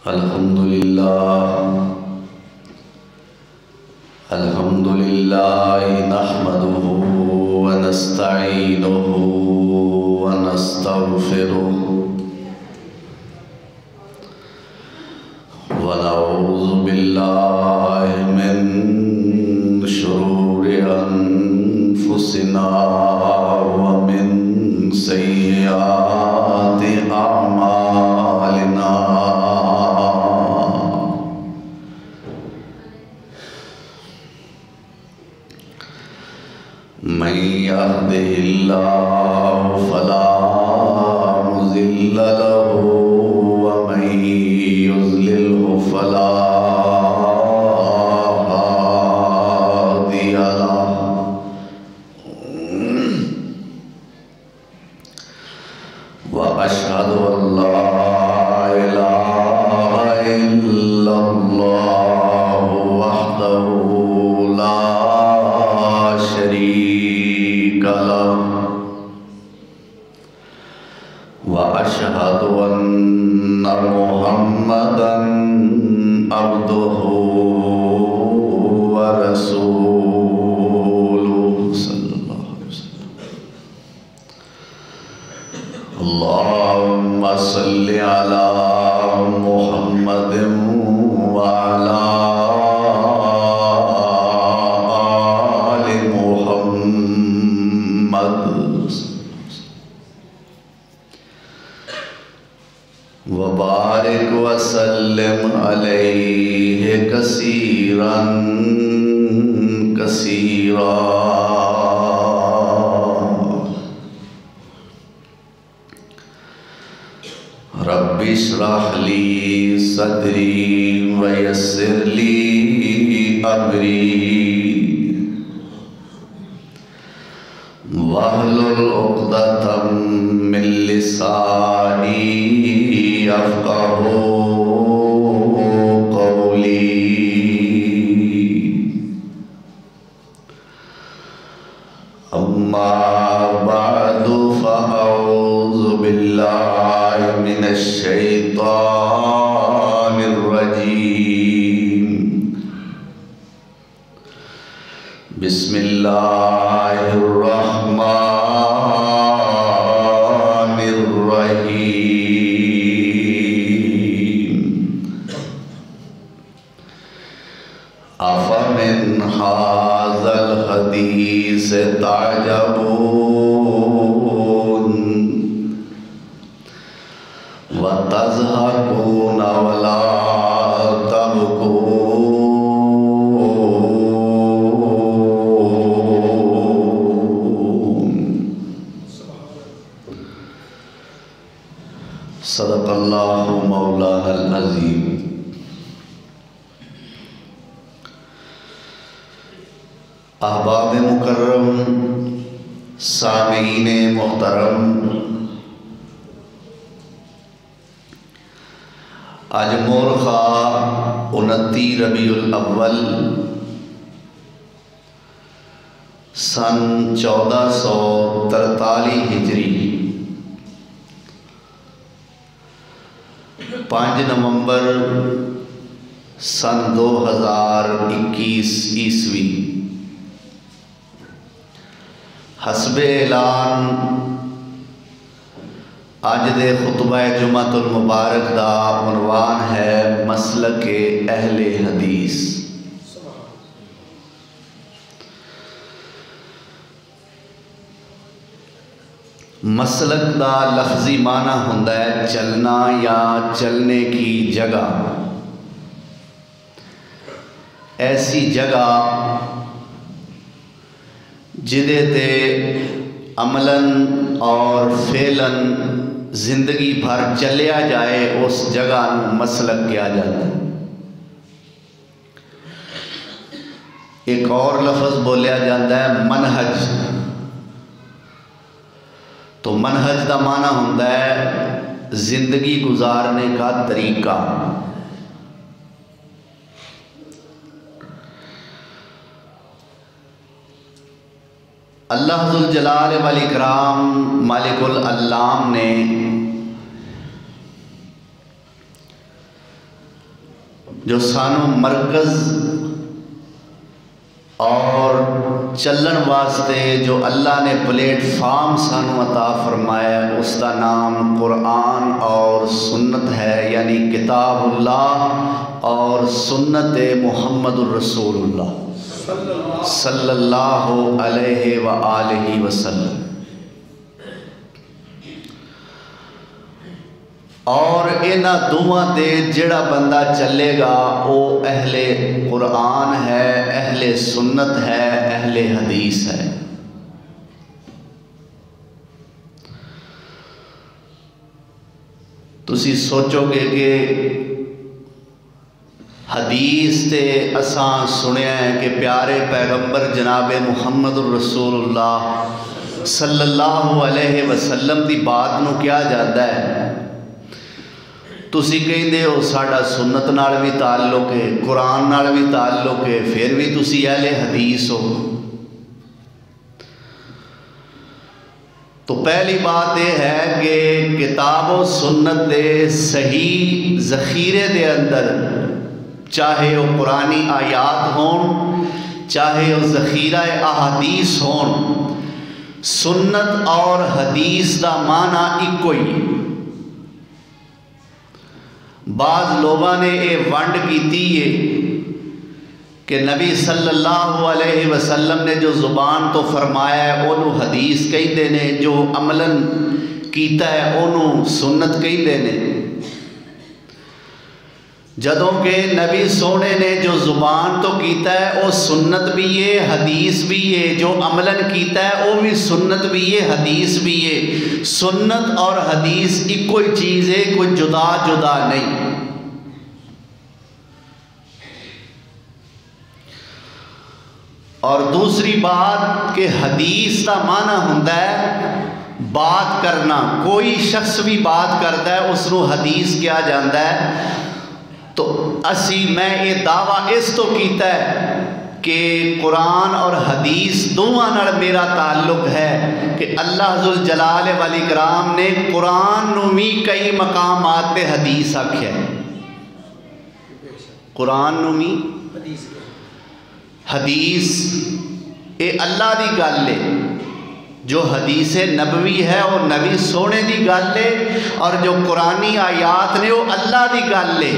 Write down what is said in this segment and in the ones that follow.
الحمد لله نحمده ونستعينه ونستغفره ونعوذ بالله من شرور أنفسنا ومن سيئات أعمالنا من يهده الله فلا مضل له ومن يضلله فلا هادي له وأشهد أن لا إله إلا الله وحده لا شريك له وأشهد أن محمدًا عبده ورسوله صلى الله عليه وسلم. اللهم صل على محمد وعلى آل محمد وبارك وسلم عليه كثيرا كثيرا. رب اشرح لي صدري ويسر لي أمري واحلل عقدة من لساني يفقهوا قولي. أما بعد فأعوذ بالله من الشيطان الرجيم. بسم الله الرحمن الرحيم. أفمن هذا الحديث تعجبون وتضحكون ولا تبكون. صدق اللہ مولانا العظیم. احباب مکرم، سامعین محترم، آج مورخہ 29 ربیع الاول سن 1443 ہجری 5 نومبر سن 2021 عیسوی حسب اعلان آج دے خطبہ جمعۃ المبارک دا عنوان ہے مسلک اہل حدیث. مسلک دا لفظی معنی ہوندا ہے چلنا یا چلنے کی جگہ. ایسی جگہ جدے تے عملاً اور فعلاً زندگی بھر چلیا جائے اس جگہ مسلک کیا جاتا ہے. ایک اور لفظ بولیا جاتا ہے منہج. تو منہج دا معنی ہوتا ہے زندگی گزارنے کا طریقہ. اللہ ذوالجلال والاکرام مالک العلام نے جو سانو مرکز اور چلن واسطے جو اللہ نے پلیٹ فارم سانو عطا فرمایا اس کا نام قرآن اور سنت ہے، یعنی کتاب اللہ اور سنت محمد الرسول اللہ صلی اللہ علیہ وآلہ وسلم۔ اور انہاں دوواں دے جڑا بندہ چلے گا وہ اہل قرآن ہے، اہل سنت ہے، اہل حدیث ہے۔ تسی سوچو گے کہ حدیث تے اساں سنیا ہے کہ پیارے پیغمبر جناب محمد الرسول اللہ صلی اللہ علیہ وسلم دی بات نو کیا جاتا ہے؟ تسی کہندے ہو ساڈا سنت نال بھی تعلق ہے، قرآن نال بھی تعلق ہے، پھر بھی تسی اہل حدیث ہو۔ تو پہلی بات یہ ہے کہ کتاب و سنت دے صحیح ذخیرے دے اندر چاہے وہ قرآنی آیات ہون، چاہے وہ ذخیرہ احادیث ہون، سنت اور حدیث دا معنی ایک ہی۔ بعض لوگوں نے یہ ونڈ کیتی ہے کہ نبی صلی اللہ علیہ وسلم نے جو زبان تو فرمایا ہے انہوں حدیث کہندے نے، جو عملاً کیتا ہے انہوں سنت کہندے نے، جدوں کہ نبی سونے نے جو زبان تو کیتا ہے وہ سنت بھی ہے، حدیث بھی ہے، جو عملاً کیتا ہے وہ بھی سنت بھی ہے، حدیث بھی ہے۔ سنت اور حدیث ایک کوئی چیز ہے، کوئی جدا جدا نہیں۔ اور دوسری بات کہ حدیث کا معنی ہوتا ہے بات کرنا، کوئی شخص بھی بات کرتا ہے اس کو حدیث کیا جاتا ہے۔ تو میں یہ دعویٰ اس تو کیتا ہے کہ قرآن اور حدیث دونوں نال میرا تعلق ہے کہ اللہ ذوالجلال والاکرام نے قرآن نو بھی کئی مقامات پہ حدیث آکھیا ہے، قرآن نو بھی حدیث یہ اللہ دی گل ہے۔ جو حدیث نبوی ہے وہ نبی سونے دی گل ہے، اور جو قرآنی آیات نے وہ اللہ دی گل ہے۔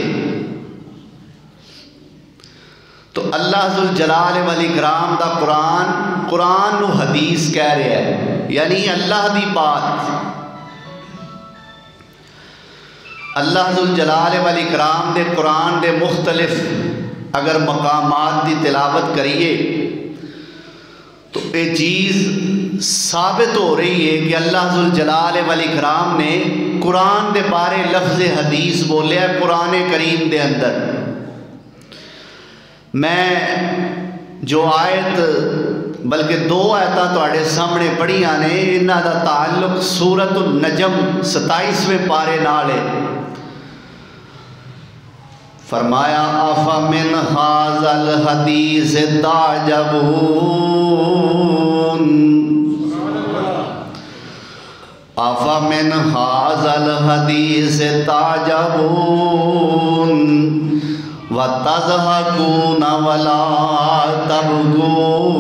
تو اللہ ذوالجلال والاکرام دا قرآن نو حدیث کہہ رہا ہے، یعنی اللہ دی بات۔ اللہ ذوالجلال والاکرام دے قرآن دے مختلف اگر مقامات دی تلاوت کریے تو یہ چیز ثابت ہو رہی ہے کہ اللہ ذوالجلال والاکرام نے قرآن دے بارے لفظ حدیث بولے ہے قرآن کریم دے اندر۔ میں جو آیت بلکہ دو آیتاں تواڈے سامنے پڑھیاں نے، انہاں دا تعلق سورۃ النجم 27ویں پارے نال ہے۔ فرمایا افمن ھذا الحدیث تعجبون، افمن ھذا الحدیث تعجبون وتضحكون ولا تبكون۔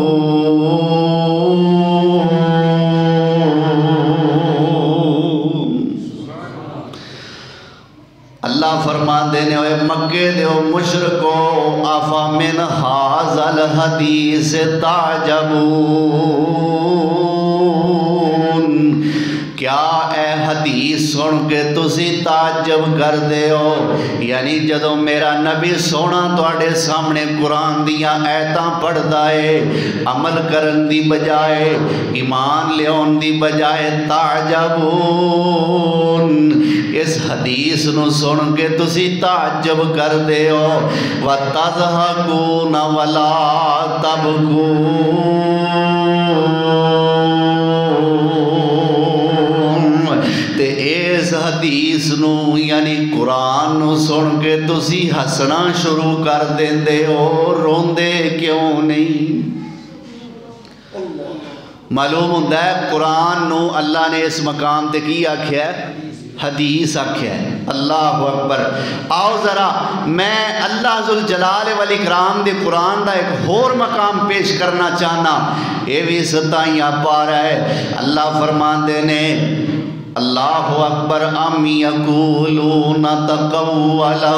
اللہ فرماندے نے اے مکے دے مشرکو افمن ھذا الحدیث تعجبون، کیا اے حدیث سن کے تسی تعجب کر دے ہو؟ یعنی جدو میرا نبی سونا تواڈے سامنے قرآن دیاں آیتاں پڑھدا ہے، عمل کرن دی بجائے، ایمان لیاون دی بجائے تعجبون، اس حدیث نو سن کے تسی تعجب کر دے ہو۔ وَتَضْحَكُونَ وَلَا تَبْكُونَ، تے اس حدیث نو یعنی قرآن نو سن کے تسی ہسنا شروع کر دیندے ہو، روندے کیوں نہیں؟ معلوم ہوتا ہے قرآن نو اللہ نے اس مقام تے کی آکھیا ہے؟ حدیث آکھیا ہے۔ اللہ اکبر۔ آؤ ذرا میں اللہ ذوالجلال والاکرام دے قرآن دا ایک اور مقام پیش کرنا چاہنا، یہ بھی 27 پارہ ہے۔ اللہ فرماندے نے اللہ اکبر ام یقولون تقولہ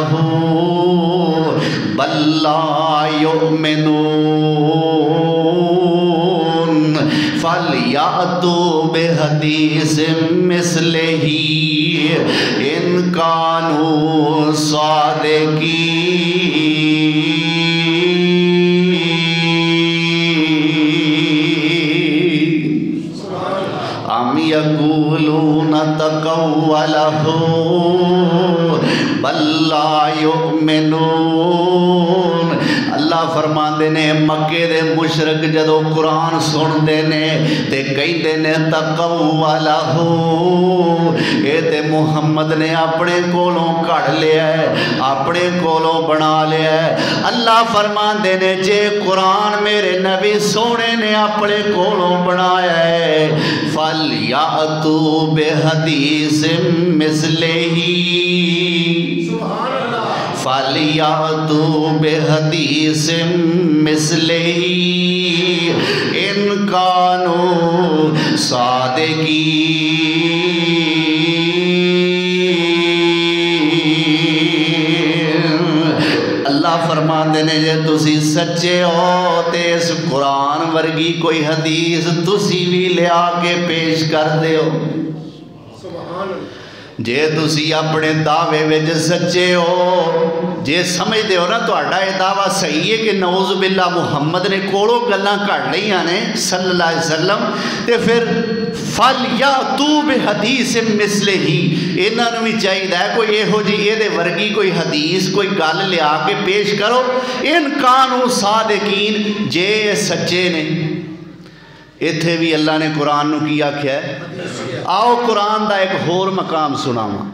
بل لا یؤمنون فلیأتوا بحدیث مثلہ ان کانوا صادقین۔ ام یقولون تقولہ بل لا یؤمنون۔ اللہ فرماندے نے مکے دے مشرک جدو قرآن سن دے نے تے کہندے نے تقولہ، اے تے محمد نے اپنے کولوں کڑ لیا ہے، اپنے کولوں بنا لیا ہے۔ اللہ فرماندے نے جے قرآن میرے نبی سونے نے اپنے کولوں بنایا ہے فَلْيَأْتُوا بِحَدِيثٍ مِثْلِهِ، فَلْيَأْتُوا بِحَدِيثٍ مِثْلِهِ إِن كَانُوا صادقین۔ اللہ فرماندے نے جے تسی سچے ہو تے اس قرآن ورگی کوئی حدیث تسی بھی لیا کے پیش کر دے ہو۔ جے تسی اپنے دعوے وچ سچے ہو، جے سمجھ دے ہو نا تہاڈا یہ دعویٰ صحیح ہے کہ نعوذ باللہ محمد نے کوڑوں گلاں کڑ لئیاں نے صلی اللہ علیہ وسلم، تے پھر فَلْيَأْتُوا بِحَدِيثٍ مِثْلِهِ، انہاں نوں بھی چاہیے کوئی یہو جی اے دے ورگی کوئی حدیث کوئی گل لیا کے پیش کرو، ان کانوا صادقین، جے سچے نے۔ اتھے بھی اللہ نے قرآن نو کی آکھیا ہے۔ آؤ قرآن دا ایک اور مقام سناواں۔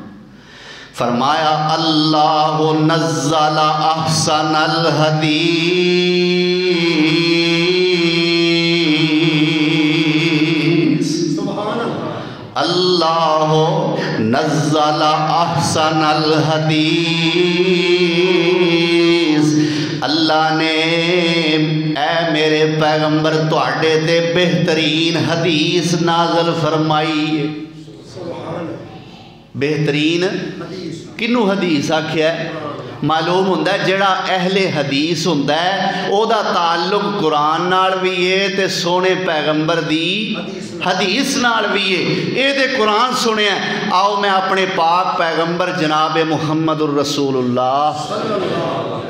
فرمایا اللہ نزل احسن الحدیث، اللہ نزل احسن الحدیث، اللہ نے اے میرے پیغمبر تواڈے تے بہترین حدیث نازل فرمائی ہے۔ بہترین کنو حدیث آکھیا ہے؟ معلوم ہوندہ ہے جڑا اہل حدیث ہوندہ ہے او دا تعلق قرآن نال بھی ہے تے سونے پیغمبر دی حدیث نال بھی ہے۔ اے دے قرآن سنے ہیں۔ آؤ میں اپنے پاک پیغمبر جناب محمد الرسول اللہ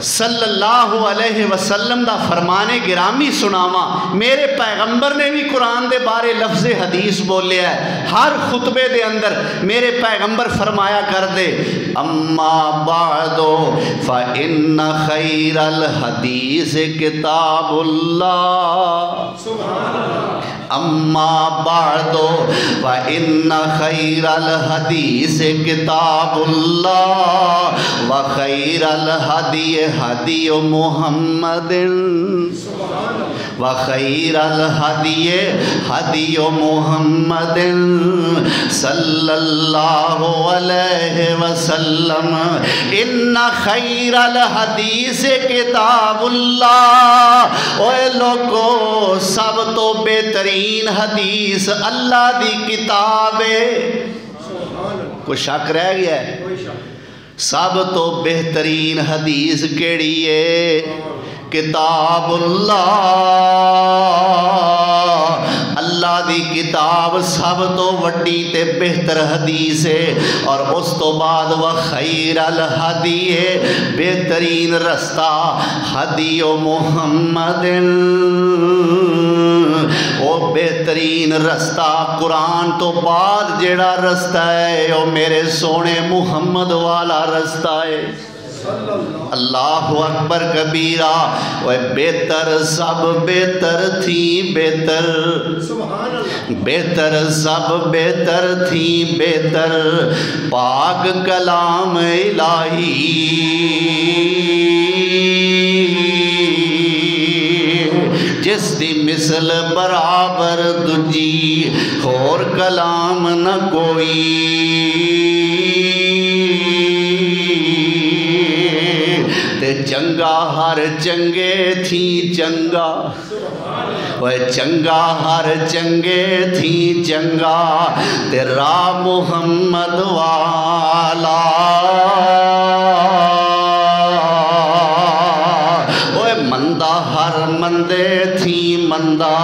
صلی اللہ علیہ وسلم دا فرمان گرامی سناواں۔ میرے پیغمبر نے بھی قرآن دے بارے لفظ حدیث بولے ہے، ہر خطبے دے اندر میرے پیغمبر فرمایا کر دے اما بعد فإن خیر الحدیث کتاب اللہ، اما بعد فإن خیر الحدیث کتاب اللہ وخیر الحدی حدی محمد وخیر الحدی حدی محمد صلی اللہ علیہ وسلم ان خیر الحدیث کتاب اللہ۔ اوے لوگو سب تو بہترین حدیث اللہ دی کتاب ہے۔ کوئی شک رہ گیا ہے؟ سب تو بہترین حدیث کیڑی ہے؟ کتاب اللہ۔ اللہ دی کتاب سب تو وڈی تے بہتر حدیث ہے، اور اس تو بعد وخیر الہدی ہے، بہترین رستہ ہدی محمد، وہ بہترین رستہ قرآن تو بعد جڑا رستہ ہے وہ میرے سونے محمد والا رستہ ہے۔ اللہ اکبر کبیرہ، وہ بہتر سب بہتر تھی بہتر، بہتر سب بہتر تھی بہتر پاک کلام الہی، جس دی مثل برابر دجی اور کلام نہ کوئی تے چنگا ہر چنگے تھی چنگا چنگا ہر چنگے تھی چنگا تیرا محمد والا مندہ ہر مندے تھی مندہ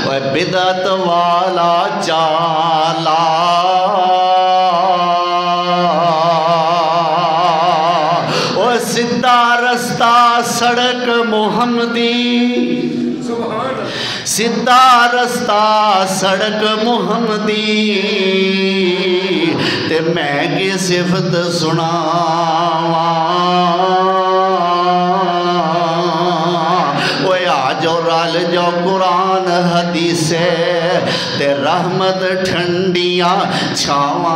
بدعت والا چالا سدھا رستہ سڑک محمدی سدھا رستہ سڑک محمدی تے میں کی صفت سناواں آجو رال جو قرآن حدیث تے رحمت ٹھنڈیاں چھاواں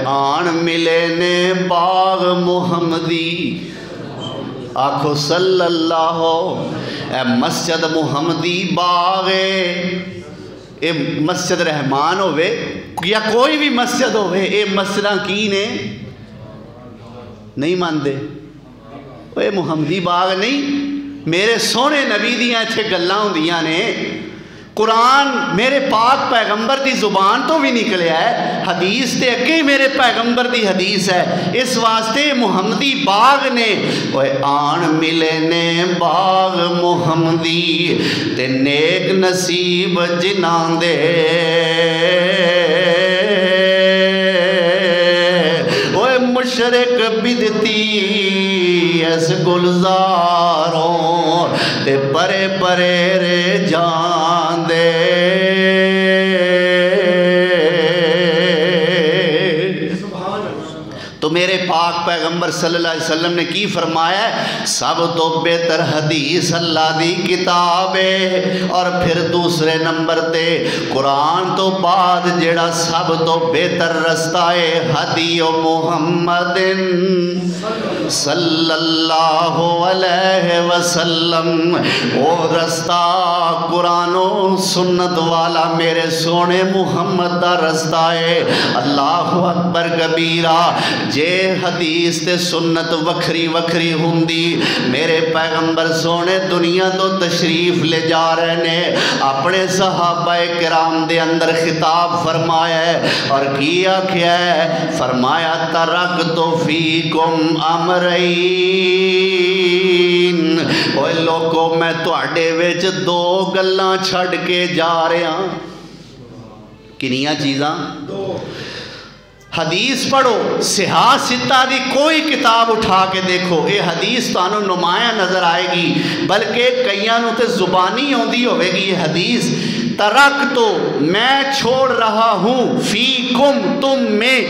آن ملے نے باغ محمدی آکھو صلی اللہ اے مسجد محمدی باغ اے مسجد رحمان ہوئے یا کوئی بھی مسجد ہوئے اے مسجدہ کی نے نہیں ماندے اے محمدی باغ نہیں میرے سونے نبی دیاں ایتھے گلاں ہوندیاں نے قرآن میرے پاک پیغمبر دی زبان تو بھی نکلیا ہے حدیث تے اگے میرے پیغمبر دی حدیث ہے اس واسطے محمدی باغ نے آن ملے نے باغ محمدی تے نیک نصیب جنان دے مشرق بدتی اس گلزاروں تے پرے پرے رے جان دے تو میرے پاک پیغمبر صلی اللہ علیہ وسلم نے کی فرمایا ہے سب تو بہتر حدیث اللہ دی کتاب ہے اور پھر دوسرے نمبر تے قرآن تو بعد جڑا سب تو بہتر رستہ ہے ہدی محمد صلی اللہ علیہ وسلم او رستہ قرآن و سنت والا میرے سونے محمد دا رستہ ہے اللہ اکبر کبیرہ جے حدیث تے سنت وکھری وکھری ہوندی میرے پیغمبر سونے دنیا تو تشریف لے جا رہے نے اپنے صحابہ کرام دے اندر خطاب فرمایا ہے اور کیا کیا ہے فرمایا ترکت فیکم امرین اوہ لوگوں میں تواڈے وچ دو گلاں چھڑ کے جا رہے ہیں کنیاں چیزاں حدیث پڑھو صحاح ستہ دی کوئی کتاب اٹھا کے دیکھو یہ حدیث تانوں نمایاں نظر آئے گی بلکہ کئیاں نو تے زبانی ہوندی ہوئے گی یہ حدیث ترک تو میں چھوڑ رہا ہوں فیکم تم میں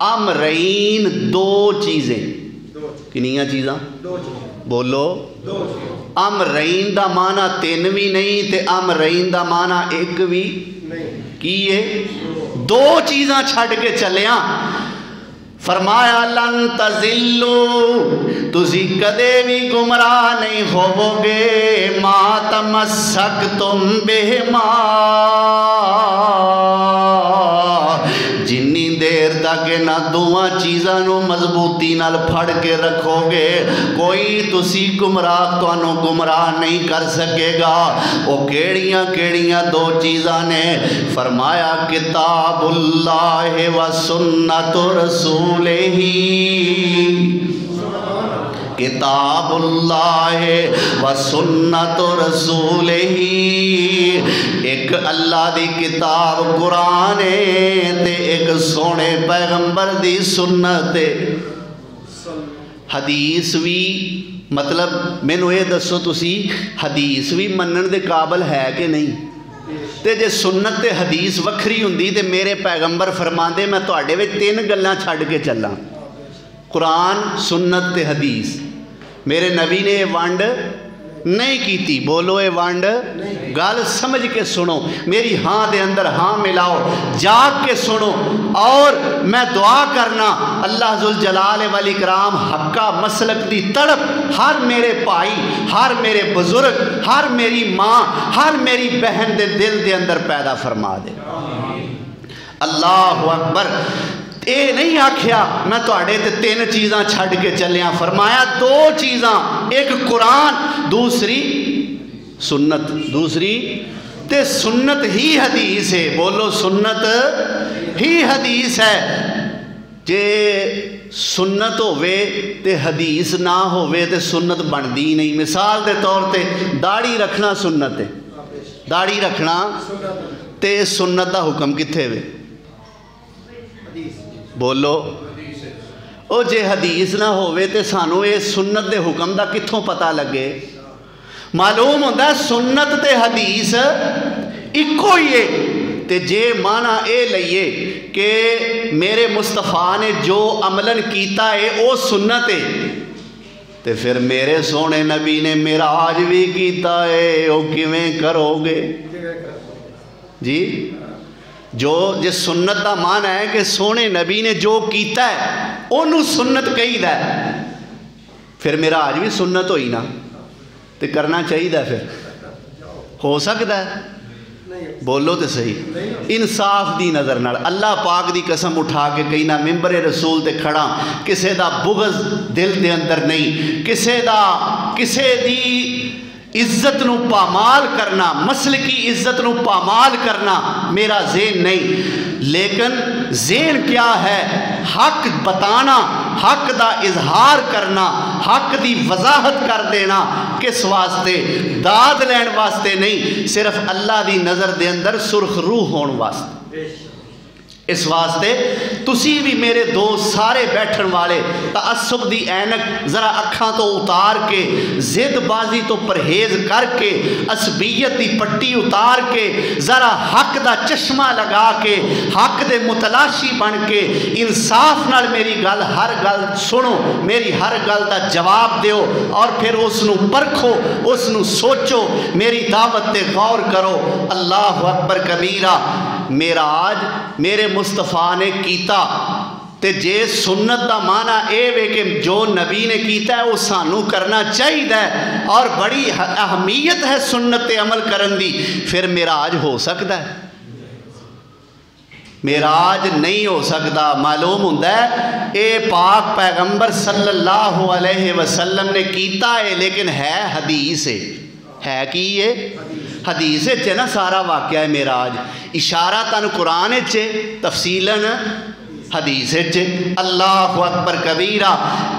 امرین دو چیزیں کنیاں چیزاں بولو امرین دا معنی تین بھی نہیں تے امرین دا معنی ایک بھی کیے دو چیزاں چھڑ کے چلیاں فرمایا لن تزلو تسی کدے بھی گمراہ نہیں ہوو گے ما تمسکتم بہما جنی دیر تک نہ دوہاں چیزاں نو مضبوطی نال پھڑ کے رکھو گے کوئی تسی گمراہ تو انو گمراہ نہیں کر سکے گا وہ کیڑیاں دو چیزاں نے فرمایا کتاب اللہ و سنت رسولہ کتاب اللہ و سنت رسولہ ایک اللہ دی کتاب قرآن تے ایک سونے پیغمبر دی سنت حدیث بھی مطلب میں نو یہ دسو تسی حدیث بھی منن دے قابل ہے کہ نہیں تے جے سنت تے حدیث وکھری ہوندی تے میرے پیغمبر فرماندے میں تواڈے وچ تین گلاں چھڈ کے چلاں قرآن سنت تے حدیث میرے نبی نے ونڈ نہیں کیتی. بولو اے ونڈ گل سمجھ کے سنو, میری ہاں دے اندر ہاں ملاؤ, جاگ کے سنو. اور میں دعا کرنا اللہ ذوالجلال والاکرام حقہ مسلک دی تڑپ ہر میرے بھائی, ہر میرے بزرگ, ہر میری ماں, ہر میری بہن دے دل دے اندر پیدا فرما دے. اللہ اکبر. اے نہیں آکھیا میں تواڈے تے 3 چیزاں چھڈ کے چلیاں, فرمایا 2 چیزاں, ایک قرآن, دوسری سنت. دوسری تے سنت ہی حدیث ہے. بولو سنت ہی حدیث ہے. جے سنت ہوئے تے حدیث نہ ہوئے تے سنت بندی نہیں. مثال دے طور تے داڑھی رکھنا سنت ہے, داڑھی رکھنا تے سنت دا حکم کتھے وے؟ بولو او جے حدیث نہ ہوئے تے سانو اے سنت دے حکم دا کتھوں پتہ لگے؟ معلوم ہوتا ہے سنت تے حدیث اکو ہی ہے. تے جے مانا اے لئیے کہ میرے مصطفیٰ نے جو عملاً کیتا ہے او سنت ہے, تے پھر میرے سونے نبی نے معراج بھی کیتا ہے, او کیویں کرو گے جی؟ جو جس سنت دا معنی ہے کہ سونے نبی نے جو کیتا ہے انہوں سنت کہی دا ہے, پھر معراج بھی سنت ہوئی نا, تے کرنا چاہیے دا. پھر ہو سکتا ہے؟ بولو تے صحیح. انصاف دی نظر نال اللہ پاک دی قسم اٹھا کے کہنا ممبر رسول تے کھڑا, کسے دا بغض دل دے اندر نہیں, کسے دی عزت نو پامال کرنا, مسل کی عزت نو پامال کرنا میرا ذہن نہیں. لیکن ذہن کیا ہے؟ حق بتانا, حق دا اظہار کرنا, حق دی وضاحت کر دینا. کس واسطے؟ داد لین واسطے نہیں, صرف اللہ دی نظر دے اندر سرخ روح ہون واسطے. اس واسطے تسی بھی میرے دوست سارے بیٹھن والے تعصب دی اینک ذرا اکھاں تو اتار کے, زد بازی تو پرہیز کر کے, عصبیت دی پٹی اتار کے, ذرا حق دا چشمہ لگا کے, حق دے متلاشی بن کے انصاف نال میری گل ہر گل سنو, میری ہر گل دا جواب دیو, اور پھر اس نو پرکھو, اس نو سوچو, میری دعوت تے غور کرو. اللہ اکبر کبیرہ. معراج میرے مصطفیٰ نے کیتا, تے جے سنت دا معنی اے وے کہ جو نبی نے کیتا ہے وہ سانو کرنا چاہیے اور بڑی اہمیت ہے سنت تے عمل کرن دی, پھر معراج ہو سکتا ہے؟ معراج نہیں ہو سکتا. معلوم ہوتا ہے اے پاک پیغمبر صلی اللہ علیہ وسلم نے کیتا ہے, لیکن ہے حدیث ہے کی یہ حدیث ہے نا سارا واقعہ ہے معراج. اشارہ تن قرآن ہے, تفصیلاً حدیث ہے. اللہ اکبر کبیرہ.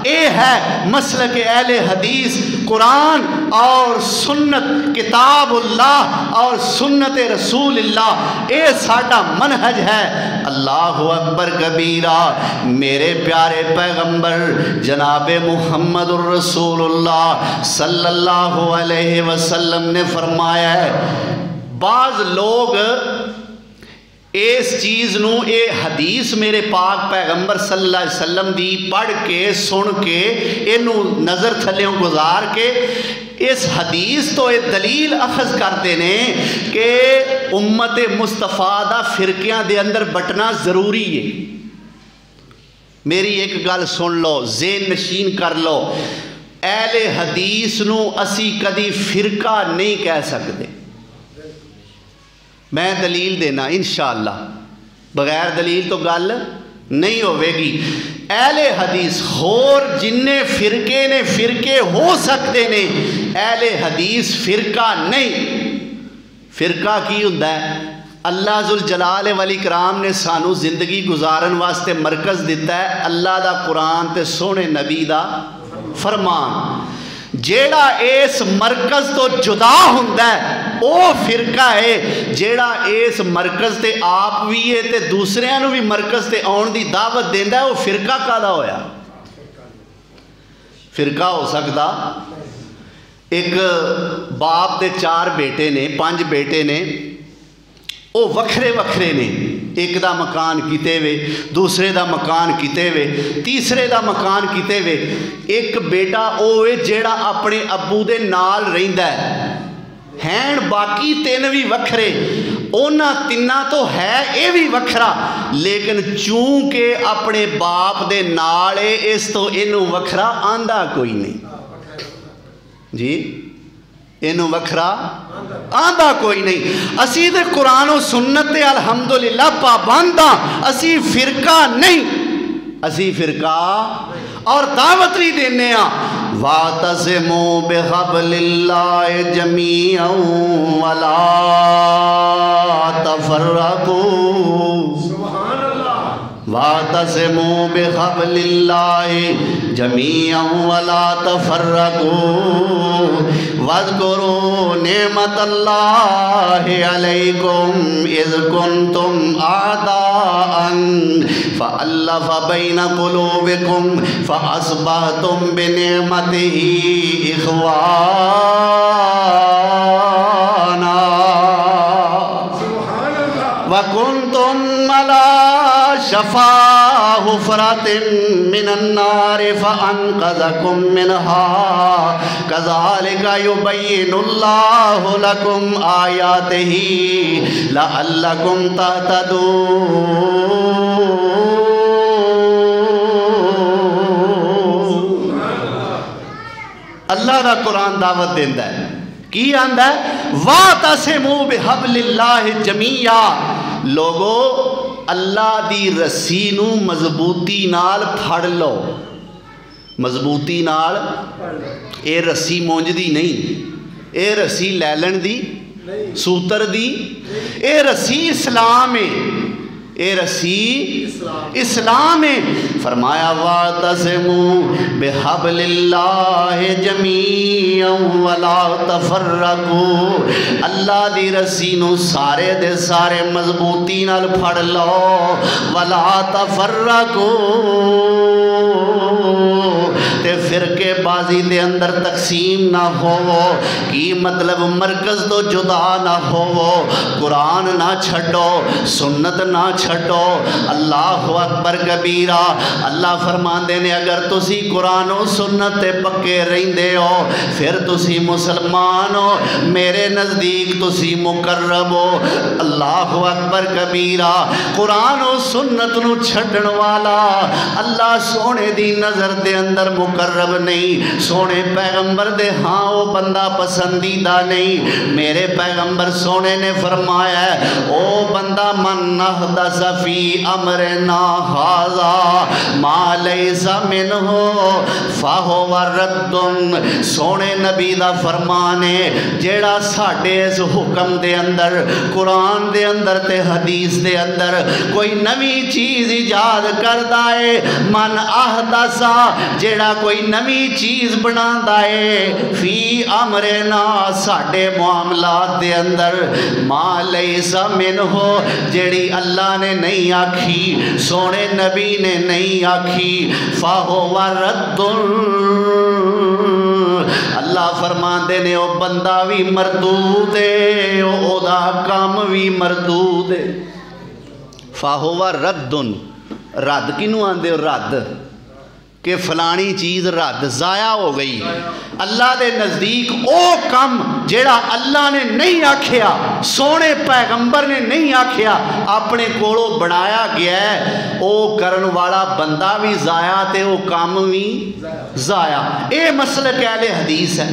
اے ہے مسلک اہل حدیث, قرآن اور سنت, کتاب اللہ اور سنت رسول اللہ, اے ساڈا منہج ہے. اللہ اکبر کبیرہ. میرے پیارے پیغمبر جناب محمد الرسول اللہ صلی اللہ علیہ وسلم نے فرمایا ہے, بعض لوگ اس چیز نو اے حدیث میرے پاک پیغمبر صلی اللہ علیہ وسلم دی پڑھ کے سن کے اینو نظر تھلیوں گزار کے اس حدیث تو اے دلیل اخذ کرتے نے کہ امت مصطفیٰ دا فرقیاں دے اندر بٹنا ضروری ہے. میری ایک گل سن لو, ذہن نشین کر لو, اہل حدیث نو اسی کدی فرقہ نہیں کہہ سکتے. میں دلیل دینا انشاءاللہ, بغیر دلیل تو گل نہیں ہوئے گی. اہل حدیث ہور جننے فرقے نے فرقے ہو سکتے نے, اہل حدیث فرقہ نہیں. فرقہ کی ہوتا ہے؟ اللہ ذوالجلال والاکرام نے سانو زندگی گزارن واسطے مرکز دیتا ہے, اللہ دا قرآن تے سونے نبی دا فرمان. جیڑا اس مرکز تو جدا ہوندہ ہے او فرقہ ہے. جیڑا اس مرکز تے آپ بھی ہے تے دوسرے انہوں بھی مرکز تے آن دی دعوت دیندہ ہے, وہ فرقہ کادا ہویا؟ فرقہ ہو سکتا. ایک باپ دے 4 بیٹے نے, 5 بیٹے نے, وہ وکھرے وکھرے نے، ایک دا مکان کتے وے، دوسرے دا مکان کتے وے، تیسرے دا مکان کتے وے۔ ایک بیٹا اوے جیڑا اپنے ابو دے نال رہندا ہے، ہیں باقی تین بھی وکھرے، اونا تینہ تو ہے اے بھی وکھرا، لیکن چونکہ اپنے باپ دے نالے اس تو انہوں وکھرا آندہ کوئی نہیں جی، انہوں وکھرا آندہ کوئی نہیں۔ اسی دے قرآن و سنت الحمدللہ پابندہ، اسی فرقہ نہیں، اسی فرقہ اور دعوت بھی دینے ہیں وَاعْتَصِمُوا بِحَبْلِ اللَّهِ جَمِيعًا وَلَا تَفَرَّقُوا وَاعْتَصِمُوا بِحَبْلِ اللَّهِ جَمِيعًا وَلَا تَفَرَّقُوا وَاذْكُرُوا نِعْمَةَ اللَّهِ عَلَيْكُمْ إِذْ كُنْتُمْ أَعْدَاءً فَأَلَّفَ بَيْنَ قُلُوبِكُمْ فَأَصْبَحْتُمْ بِنِعْمَتِهِ إِخْوَانًا وَكُنْتُمْ عَلَى شَفَا حُفْرَةٍ مِّنَ النَّارِ فَأَنْقَذَكُمْ مِنْهَا كَذَلِكَ يُبَيِّنُ اللَّهُ لَكُمْ آيَاتِهِ لَعَلَّكُمْ تَهْتَدُونَ۔ اللہ دا قرآن دعوت دیندہ ہے، کی آندہ ہے وَاعْتَصِمُوا بِحَبْلِ اللَّهِ جَمِيعًا، لوگو اللہ دی رسی نو مضبوطی نال پھڑ لو، مضبوطی نال، اے رسی مونج دی نہیں، اے رسی لیلن دی سوتر دی، اے رسی اسلام ہے، اے رسی اسلام ہے۔ فرمایا وَاعْتَصِمُوا بِحَبْلِ اللَّهِ جَمِيعًا وَلَا تَفَرَّقُوا، اللہ دی رسی نو سارے دے سارے مضبوطی نال پھڑ لو، وَلَا تَفَرَّقُوا، تے فرقے بازی دے اندر تقسیم نہ ہو، کی مطلب مرکز تو جدا نہ ہو، قرآن نہ چھڑو، سنت نہ چھڑو۔ اللہ اکبر کبیرہ، اللہ فرماندے نے اگر تسی قرآن و سنت تے پکے رہندے ہو پھر تسی مسلمان ہو، میرے نزدیک تسی مقرب ہو۔ اللہ اکبر کبیرہ، قرآن و سنت نو چھڑن والا اللہ سونے دی نظر دے اندر مقرب نہیں، سونے پیغمبر دے ہاں وہ بندہ پسندیدہ نہیں۔ میرے پیغمبر سونے نے فرمایا ہے او بندہ من احدث فی امرنا ھذا ما لیس منہ فہو رد، سونے نبی دا فرمانے جیڑا ساڑھے اس حکم دے اندر، قرآن دے اندر تے حدیث دے اندر کوئی نوی چیز ایجاد کر دائے، من احدث جیڑا کوئی نوی چیز بنا دائے، فی امرنا ساڑھے معاملات دے اندر، ما لیس منہ جیڑی اللہ نے نہیں آکھی، سونے نبی نے نہیں آکھی، فَهُوَ رَدٌّ، اللہ فرماندے نے او بندہ بھی مردود ہے، او دا کام بھی مردود ہے۔ فَهُوَ رَدٌّ، رد کنو آندے ہو؟ رد کہ فلانی چیز رد ضائع ہو گئی۔ اللہ دے نزدیک او کم جیڑا اللہ نے نہیں آکھیا، سونے پیغمبر نے نہیں آکھیا، اپنے کوڑوں بڑھایا گیا ہے، او کرن والا بندہ بھی ضائع تے او کام بھی ضائع۔ اے مسلک اہل حدیث ہے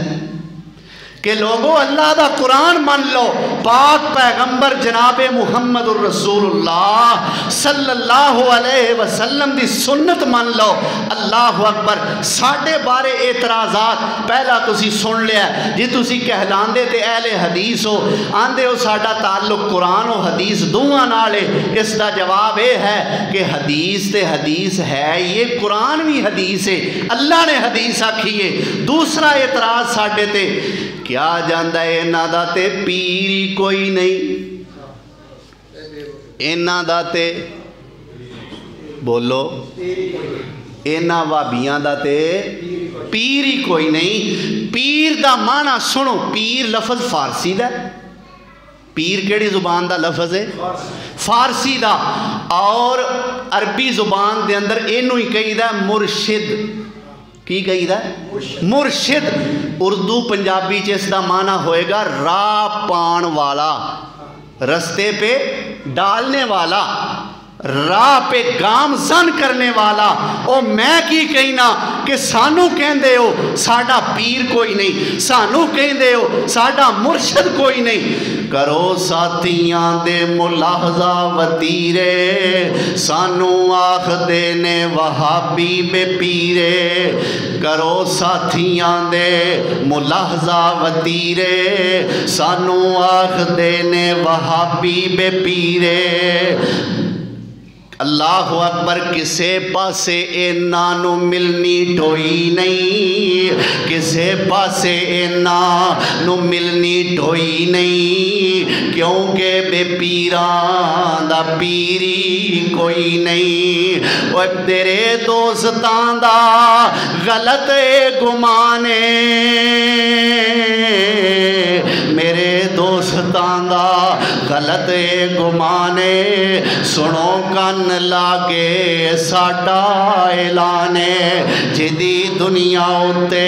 کہ لوگوں اللہ دا قرآن من لو، پاک پیغمبر جناب محمد الرسول اللہ صلی اللہ علیہ وسلم دی سنت من لو۔ اللہ اکبر، ساڑھے بارے اعتراضات پہلا تسی سن لیا جی تسی کہلاندے تے اہل حدیث ہو، آندے ہو ساڑھا تعلق قرآن و حدیث دوہاں نالے، اس دا جواب اے ہے کہ حدیث تے حدیث ہے، یہ قرآن بھی حدیث ہے، اللہ نے حدیث آکھیے۔ دوسرا اعتراض ساڑھے تے کیا جاندہ ہے اینا داتے پیری کوئی نہیں، اینا داتے بولو اینا وابیاں داتے پیری کوئی نہیں۔ پیر دا معنی سنو، پیر لفظ فارسی دا، پیر کیڑی زبان دا لفظ ہے؟ فارسی دا. اور عربی زبان دے اندر اینو ہی کہی دا مرشد. کی کہی دا مرشد. اردو پنجابی چ اس دا معنی ہوئے گا راہ پان والا, رستے پہ ڈالنے والا, راہ پہ گامزن کرنے والا. او میں کی کہنا کہ سانو کہندے ہو ساڈا پیر کوئی نہیں, سانو کہندے ہو ساڈا مرشد کوئی نہیں. کرو ساتھیاں دے ملاحظہ وطیرے, سانو آخ دینے وہابی بے پیرے. کرو ساتھیاں دے ملاحظہ وطیرے, سانو آخ دینے وہابی بے پیرے. اللہ اکبر. کسے پاسے اینا نو ملنی ٹوئی نہیں, کسے پاسے اینا نو ملنی ٹوئی نہیں, کیونکہ بے پیران دا پیری کوئی نہیں. وہ تیرے دوستان دا غلط گمانے, میرے دوستان دا غلط گمانے, سنو کن لاگے ساڈا اعلانے. جدی دنیا ہوتے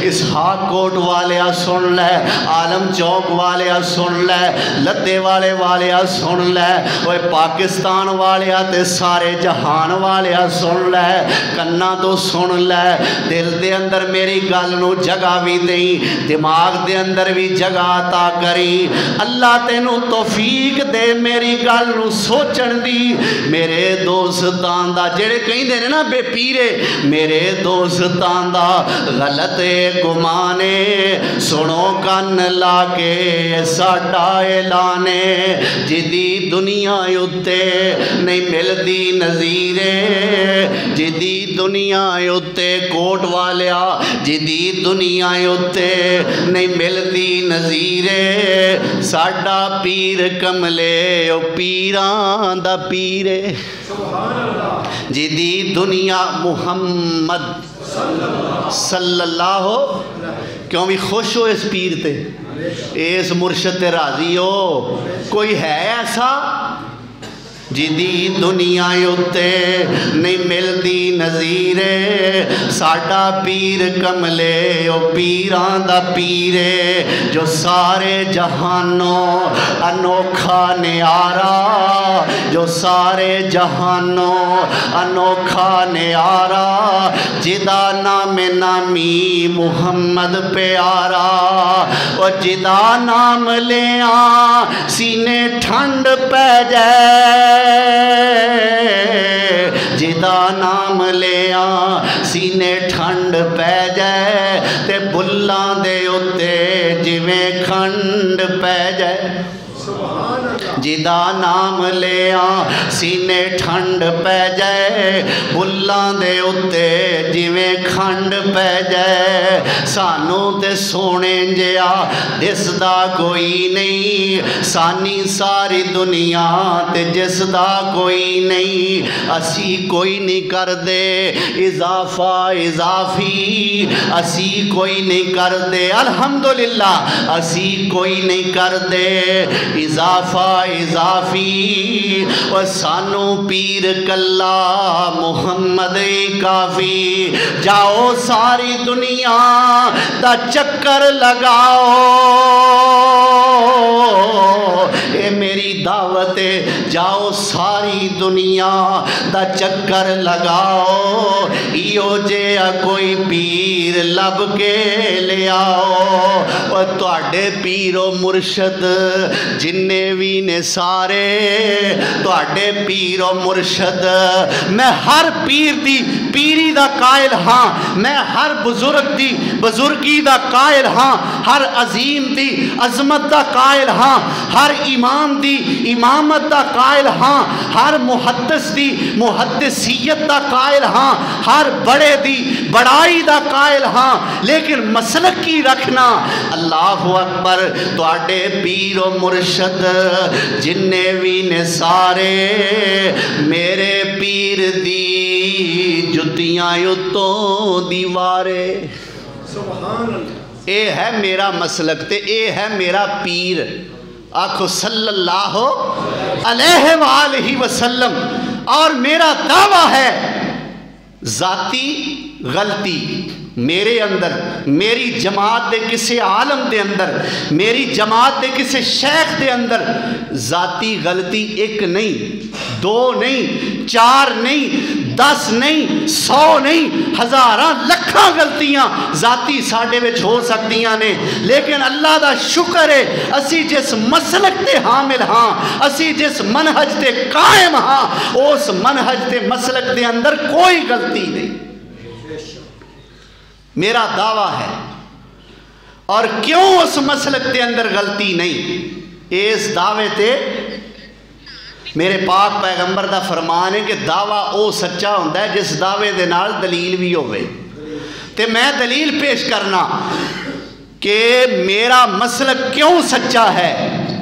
اسحاق کوٹ والیا سن لے, عالم چوک والیا سن لے, لدے والیا سن لے, وہ پاکستان والیا تے سارے جہان والیا سن لے, کنا تو سن لے. دل دے اندر میری گل نو جگہ بھی دیں, دماغ دے اندر بھی جگہ عطا کری. اللہ تینوں توفیق دے میری گل نو سوچن دی. میرے دوستان دا جڑے کہیں دے نا بے پیرے, میرے دوستان دا غلط گمانے, سنو کن لا کے ساڈا اعلانے. جدی دنیا اتے نہیں ملدی نظیرے, جدی دنیا اتے کوٹ والیا, جدی دنیا اتے نہیں ملدی نظیرے, ساڈا پیر کملے او پیران دا پیرے. جدی دنیا محمد صلی اللہ کیوں بھی خوش ہو اس پیر تے, اس مرشد تے راضی ہو؟ کوئی ہے ایسا؟ جدی دنیا اتے نہیں ملدی نظیرے, ساڈا پیر کملے او پیران دا پیرے. جو سارے جہانوں انوکھا نیارا, جو سارے جہانوں انوکھا نیارا, جدا نام نامی محمد پیارا. او جدا نام لیاں سینے ٹھنڈ پہ جائے, جدا نام لیاں سینے ٹھنڈ پہ جائے, تے بلان دے اتے جویں کھنڈ پہ جائے. جدا نام لیاں سینے ٹھنڈ پہ جائے, بلان دے اتے جویں کھنڈ پہ جائے. سانو تے سونے جیا جس دا کوئی نہیں, سانی ساری دنیا تے جس دا کوئی نہیں. اسی کوئی نہیں کر دے اضافہ اضافی, اسی کوئی نہیں کر دے الحمدللہ, اسی کوئی نہیں کر دے اضافہ اضافی. و سانو پیر کلا محمد کافی. جاؤ ساری دنیا دا چکر لگاؤ, اے میری دعوت ہے, جاؤ ساری دنیا دا چکر لگاؤ. ایو جے کوئی پیر لب کے لے آؤ. اور تواڈے پیر و مرشد جننے بھی نے سارے, تواڈے پیر و مرشد, میں ہر پیر دی پیری دا قائل ہاں, میں ہر بزرگ دی بزرگی دا قائل ہاں, ہر عظیم دی عظمت دا قائل ہاں, ہر امام دی امامت دا قائل ہاں, ہر محدث دی محدثیت دا قائل ہاں, ہر بڑے دی بڑائی دا قائل ہاں. لیکن مسلک کی رکھنا. اللہ اکبر. تواڈے پیر و مرشد جننے بھی نے سارے, میرے پیر دی جتیاں اتوں دیوارے. اے ہے میرا مسلک تے اے ہے میرا پیر. آخو صلی اللہ علیہ وآلہ وسلم. اور میرا دعویٰ ہے ذاتی غلطی میرے اندر، میری جماعت دے کسی عالم دے اندر، میری جماعت دے کسی شیخ دے اندر ذاتی غلطی ایک نہیں، دو نہیں، چار نہیں، 10 نہیں، 100 نہیں، ہزاراں لکھاں غلطیاں ذاتی ساڈے وچ ہو سکتیاں نے، لیکن اللہ دا شکر ہے اسی جس مسلک تے حامل ہاں، اسی جس منہج تے قائم ہاں، اس منہج تے مسلک دے اندر کوئی غلطی نہیں. میرا دعویٰ ہے. اور کیوں اس مسلک دے اندر غلطی نہیں؟ اس دعوے تے میرے پاک پیغمبر دا فرمان ہے کہ دعویٰ او سچا ہوندا ہے جس دعوے دے نال دلیل بھی ہوئے. تے میں دلیل پیش کرنا کہ میرا مسلک کیوں سچا ہے،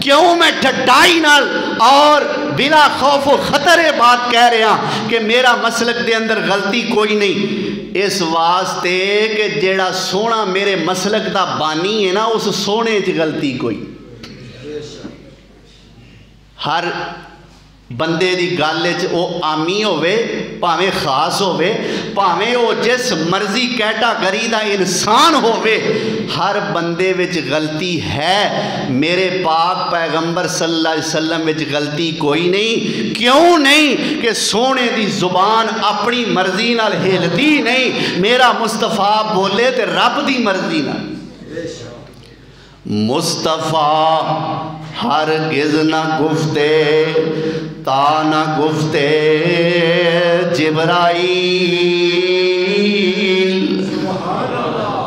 کیوں میں ٹھٹائی نال اور بلا خوف و خطر بات کہہ رہا کہ میرا مسلک دے اندر غلطی کوئی نہیں. اس واسطے کہ جیڑا سونا میرے مسلک دا بانی ہے نا، اس سونے چ غلطی کوئی. ہر بندے دی گل وچ او عامی ہوے پاویں خاص ہوے، پاویں او جس مرضی کیٹاگری دا انسان ہوے، ہر بندے وچ غلطی ہے. میرے پاک پیغمبر صلی اللہ علیہ وسلم وچ غلطی کوئی نہیں. کیوں نہیں؟ کہ سونے دی زبان اپنی مرضی نال ہلدی نہیں. میرا مصطفیٰ بولے تے رب دی مرضی نال. مصطفیٰ ہرگز نہ گفتے تا نہ گفتے جبرائیل.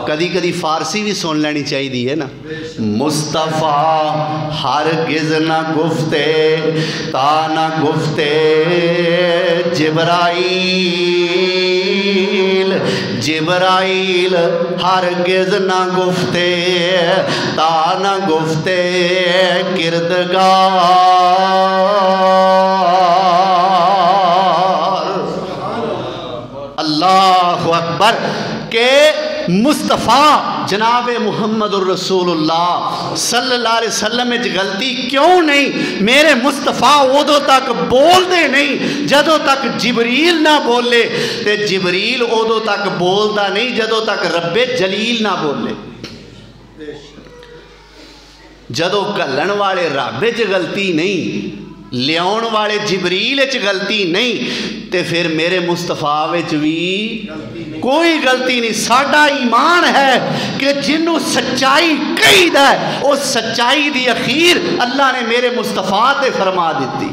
کدی کدی فارسی بھی سن لینی چاہیے ہے نا. مصطفیٰ ہرگز نہ گفتے تا نہ گفتے جبرائیل. جبرائیل ہرگز نہ گفتے تا نہ گفتے کردگار. اللہ اکبر. کہ مصطفیٰ جناب محمد الرسول اللہ صلی اللہ علیہ وسلم میں غلطی کیوں نہیں؟ میرے مصطفیٰ ادو تک بول دے نہیں جدو تک جبریل نہ بولے، تے جبریل ادو تک بولدا نہیں جدو تک رب جلیل نہ بولے. جدو کلن والے رب چ غلطی نہیں، لیاؤن والے جبریل چ غلطی نہیں، تے پھر میرے مصطفیٰ وچ بھی کوئی غلطی نہیں. ساڈا ایمان ہے کہ جنوں سچائی کہید ہے اس سچائی دی اخیر اللہ نے میرے مصطفیٰ تے فرما دیتی.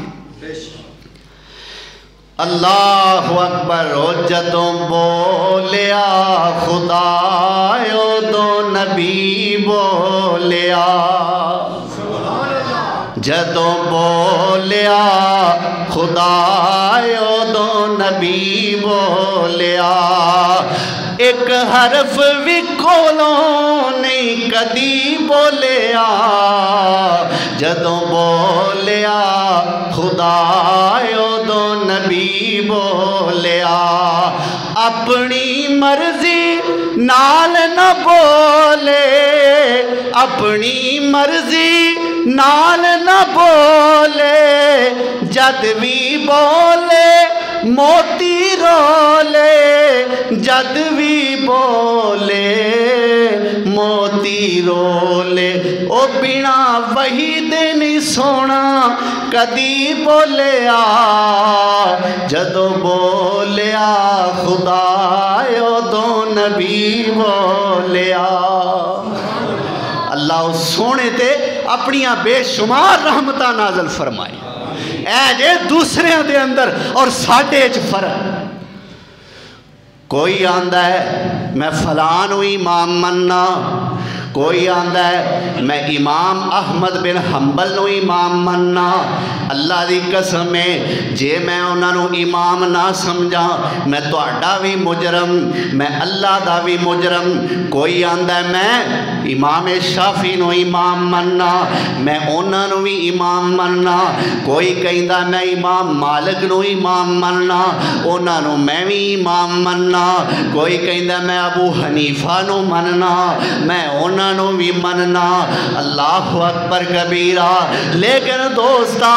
اللہ اکبر. جدوں بولیا خدا دو نبی بولیا. جدوں بولیا خدا دو نبی بولیا. ایک حرف بھی کولوں نہیں کدی بولیا. جدوں بولیا خدا دو نبی بولیا. اپنی مرضی نال نہ بولے، اپنی مرضی نال نہ بولے. جد بھی بولے موتی رولے، جد بھی بولے موتی رولے. او بنا وحی دے نہیں سونا کدی بولیا. جدو بولیا خدا دو نبی بولیا. اللہ سونے تے اپنیاں بے شمار رحمتہ نازل فرمائی. اے جے دوسرے دے اندر اور ساڈے چ فرق. کوئی آندا ہے میں فلان امام مننا، کوئی آندا ہے میں امام احمد بن حنبل نو امام مننا. اللہ دی قسم ہے جے میں انہاں نو امام نہ سمجھا میں تہاڈا بھی مجرم میں اللہ دا بھی مجرم کوئی آندا ہے میں امام شافعی نو امام مننا میں انہاں نو بھی امام مننا کوئی کہندا میں امام مالک نو امام مننا انہاں نو میں بھی امام مننا کوئی کہندا میں ابو حنیفہ نو مننا میں انہاں نو بھی مننا اللہ اکبر کبیرہ لیکن دوستا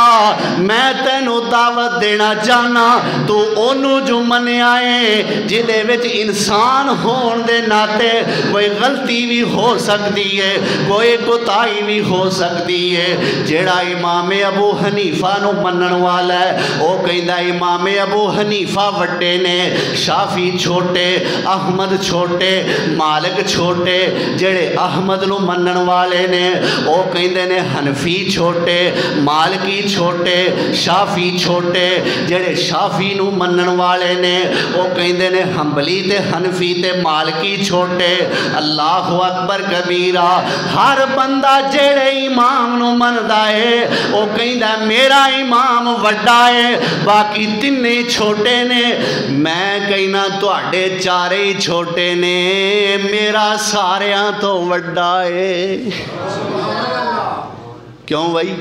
میں تینو دعوت دینا چاہنا تو انہوں جو منع آئے جدے وچ انسان ہون دے ناتے کوئی غلطی بھی ہو سکتی ہے کوئی کوتاہی بھی ہو سکتی ہے جیڑا امام ابو حنیفہ نو منن والا ہے وہ کہندا امام ابو حنیفہ وڈے نے شافعی چھوٹے احمد چھوٹے مالک چھوٹے جیڑے احمد نو منن والے نے وہ کہندے نے حنفی چھوٹے مالکی چھوٹے شافعی چھوٹے جیڑے شافعی نو منن والے نے وہ کہندے نے حنبلی تے حنفی تے مالکی چھوٹے اللہ اکبر کبیرہ ہر بندہ جیڑے امام نو مندا ہے وہ کہندا میرا امام وڈا ہے باقی تینے چھوٹے نے میں کہنا تواڈے چارے ہی چھوٹے نے میرا ساریاں تو وڈا ہے کیوں بھائی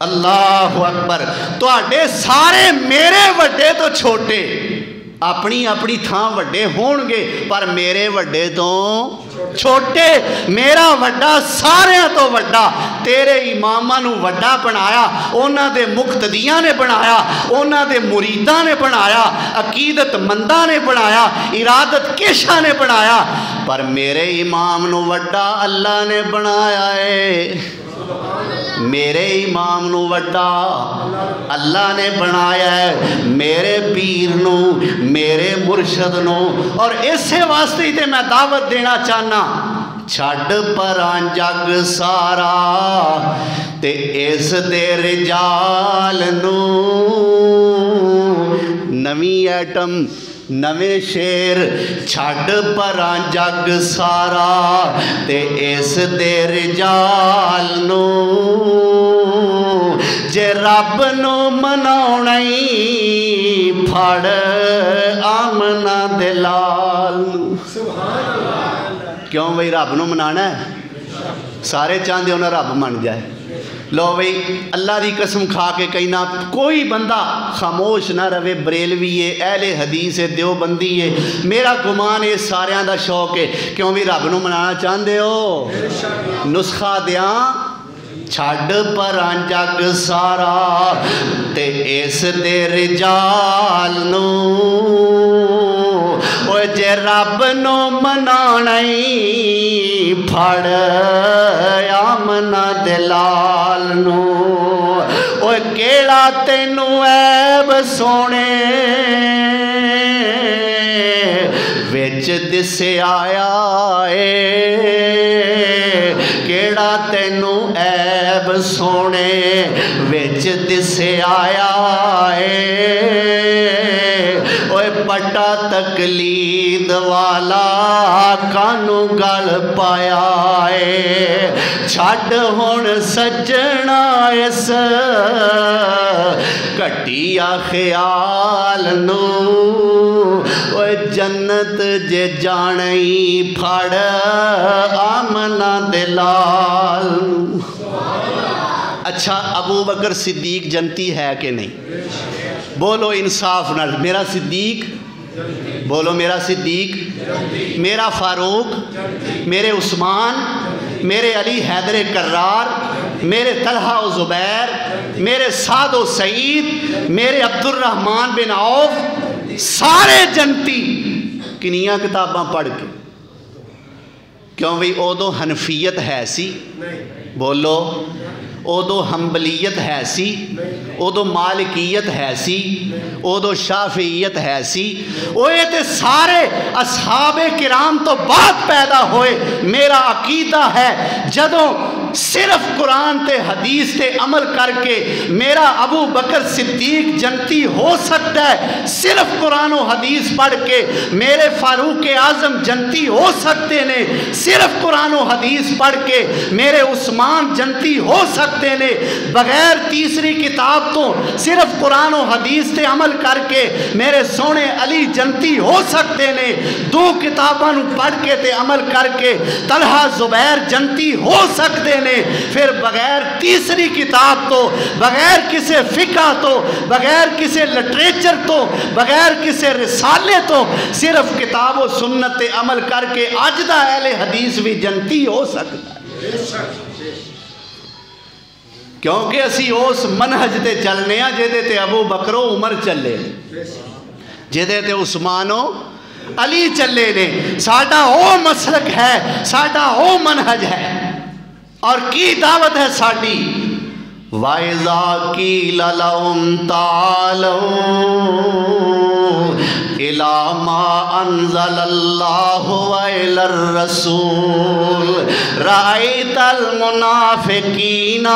اللہ اکبر تواڈے سارے میرے وڈے تو چھوٹے اپنی اپنی تھان وڈے ہون گے پر میرے وڈے تو چھوٹے میرا وڈا سارے تو وڈا تیرے امامہ نو وڈا بنایا اونا دے مقتدیاں نے بنایا اونا دے مریداں نے بنایا عقیدت منداں نے بنایا ارادت کیشا نے بنایا پر میرے امام نو وڈا اللہ نے بنایا ہے میرے امام نو وڈا اللہ نے بنایا ہے میرے پیر نو میرے مرشد نو اور اسے واسطے ہی تے میں دعوت دینا چاہنا چھڑ پران جگ سارا تے اس دے رجال نو نویں ایٹم نویں شیر چھڑ پران جگ سارا تے اس دے رجال نو جے رب نو مناونئی پھڑ آمنہ دلال کیوں بھئی رب نو منانا ہے سارے چاندے انہاں رب من جائے لو بھئی اللہ دی قسم کھا کے کہنا کوئی بندہ خاموش نہ روے بریلوی ہے اہل حدیث ہے دیوبندی ہے میرا گمان ہے ساریاں دا شوق ہے کیوں بھی رب نو منانا چاہندے ہو نسخہ دیاں چھڑ پران جگ سارا تے اس دے رجال نو اوہ جے رب نو منانئی پھڑ آمنہ دلال نو اوہ کیڑا تینو عیب سونے وچ دسے آیا اے کیڑا تینو عیب سونے وچ دسے آیا اے اوے پٹا تقلید والا کانو گل پایا اے چھڑ ہون سجنا اس کٹیا خیال نو اوے جنت جے جانئی پھڑ آمنہ دلال اچھا ابو بکر صدیق جنتی ہے کہ نہیں بولو انصاف نہ میرا صدیق بولو میرا صدیق میرا فاروق میرے عثمان میرے علی حیدر کرار میرے طلحہ و زبیر میرے سعد و سعید میرے عبد الرحمن بن عوف سارے جنتی کنیاں کتاباں پڑھ کے کیوں بھئی او دو حنفیت ہے سی بولو او دو حنبلیت ہے سی او دو مالکیت ہے سی او دو شافعیت ہے سی او یہ تے سارے اصحاب کرام تو بعد پیدا ہوئے میرا عقیدہ ہے جدوں صرف قرآن تے حدیث تے عمل کر کے میرا ابو بکر صدیق جنتی ہو سکتا ہے، صرف قرآن و حدیث پڑھ کے میرے فاروق اعظم جنتی ہو سکتے نے، صرف قرآن و حدیث پڑھ کے میرے عثمان جنتی ہو سکتے نے، بغیر تیسری کتاب تو صرف قرآن و حدیث تے عمل کر کے میرے سونے علی جنتی ہو سکتے نے، دو کتاباں پڑھ کے تے عمل کر کے طلحہ زبیر جنتی ہو سکتے نے، پھر بغیر تیسری کتاب تو، بغیر کسی فقہ تو، بغیر کسی لٹریچر تو، بغیر کسی رسالے تو، صرف کتاب و سنت تے عمل کر کے اج دا اہل حدیث بھی جنتی ہو سکتا ہے، کیونکہ اسی اس منہج تے چلنے ہیں جہدے تے ابو بکر و عمر چلے، جہدے تے عثمان و علی چلے نے، ساڈا او مسلک ہے، ساڈا او منہج ہے، اور کی دعوت ہے ساڈی وَإِذَا قِيلَ لَهُمْ تَعَالَوْا إِلَى مَا أَنزَلَ اللَّهُ وَإِلَى الرَّسُولِ رَأَيْتَ الْمُنَافِقِينَ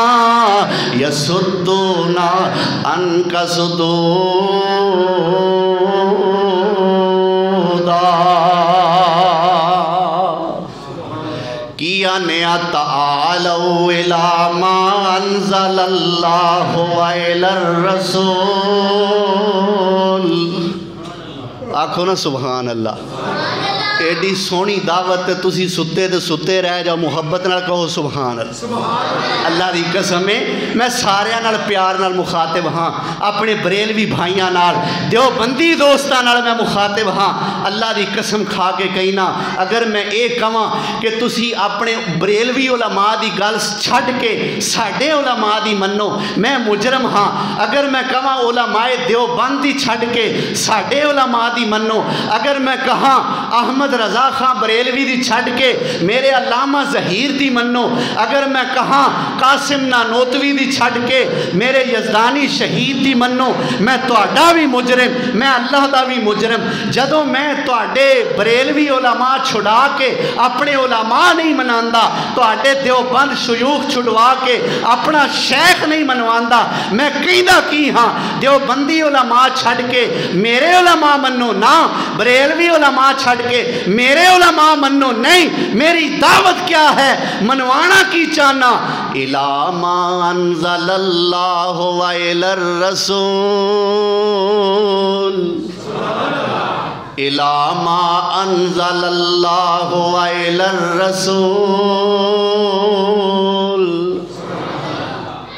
يَصُدُّونَ عَنْكَ صُدُودًا کیا تعالوا إِلَى مَا أَنزَلَ اللَّهُ وَإِلَى الرَّسُولِ آکھو نا سبحان اللہ، ایڈی سونی دعوت تسی ستے دے ستے رہ جاؤ، محبت نال کہو سبحان اللہ۔ اللہ دی قسم میں سارے نال پیار نال مخاطب ہاں، اپنے بریلوی بھائیاں نال، دیوبندی دوستاں نال میں مخاطب ہاں، اللہ دی قسم کھا کے کہنا اگر میں ایک کہاں کہ تسی اپنے بریلوی علماء دی گل چھڈ کے ساڈے علماء دی منو، میں مجرم ہاں۔ اگر میں کہاں علماء دیوبند دی چھڈ کے ساڈے علماء دی منو، اگر میں کہاں احمد رضا خان بریلوی دی چھڈ کے میرے علامہ ظہیر دی منو، اگر میں کہاں قاسم نانوتوی دی چھڈ کے میرے یزدانی شہید دی منو، میں تہاڈا بھی مجرم، میں اللہ دا بھی مجرم۔ جدوں میں تہاڈے بریلوی علماء چھڑا کے اپنے علماء نہیں مناندا، تہاڈے دیوبند شیوخ چھڑوا کے اپنا شیخ نہیں منواندا، میں کہندا کی ہاں دیوبندی علماء چھڈ کے میرے علماء منو نا، بریلوی علماء چھڈ کے میرے علماء منو نہیں۔ میری دعوت کیا ہے، منوانا کی چاہنا إِلَى مَا أَنزَلَ اللَّهُ وَإِلَى الرَّسُولِ إِلَى مَا أَنزَلَ اللَّهُ وَإِلَى الرَّسُولِ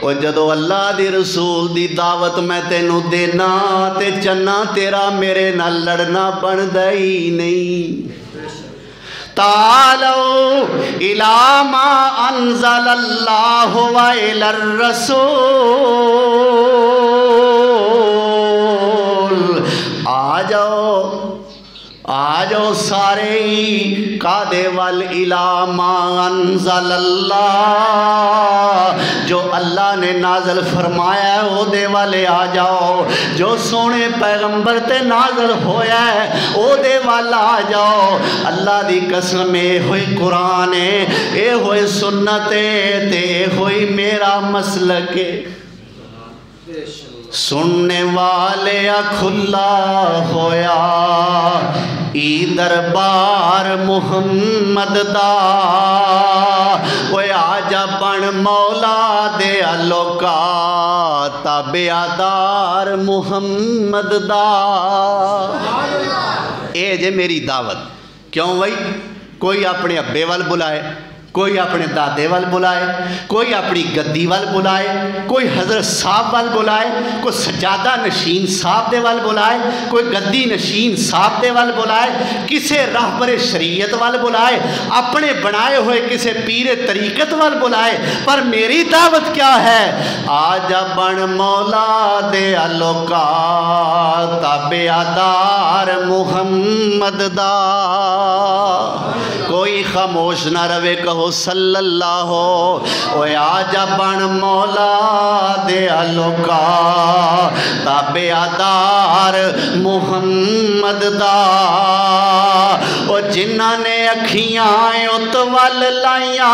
اور جدو اللہ دی رسول دی دعوت میں تینوں دینا تے چنا تیرا میرے نال لڑنا بن دئی نہیں۔ تعالوا إِلَى مَا أَنزَلَ اللَّهُ وَإِلَى الرَّسُولِ آ جاؤ سارے قادے وَالْإِلَى مَا أَنزَلَ اللَّهُ، جو اللہ نے نازل فرمایا ہے او دے والے آ جاؤ، جو سونے پیغمبر تے نازل ہویا ہے او دے والا آ جاؤ۔ اللہ دی قسم اے ہوئی قرآن اے ہوئی سنت تے ہوئی میرا مسلک، سننے والے کھلا ہویا ای دربار محمد دا، وہ آجا بن مولا دے الوکا تابعدار محمد دا۔ اے جے میری دعوت کیوں بھائی؟ کوئی اپنے ابے وال بلائے، کوئی اپنے دادے وال بلائے، کوئی اپنی گدی وال بلائے، کوئی حضرت صاحب وال بلائے، کوئی سجادہ نشین صاحب دے وال بلائے، کوئی گدی نشین صاحب دے وال بلائے، کسے راہبر شریعت وال بلائے، اپنے بنائے ہوئے کسے پیر طریقت وال بلائے، پر میری دعوت کیا ہے؟ آجا بن مولا دے الوکا تابعدار محمد دا۔ کوئی خاموش نہ روے، کہو صلی اللہ اوے آجا بن مولا دے الوکا تابعدار محمد دا۔ او جنہ نے اکھیاں اتوال لائیاں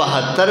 72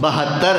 72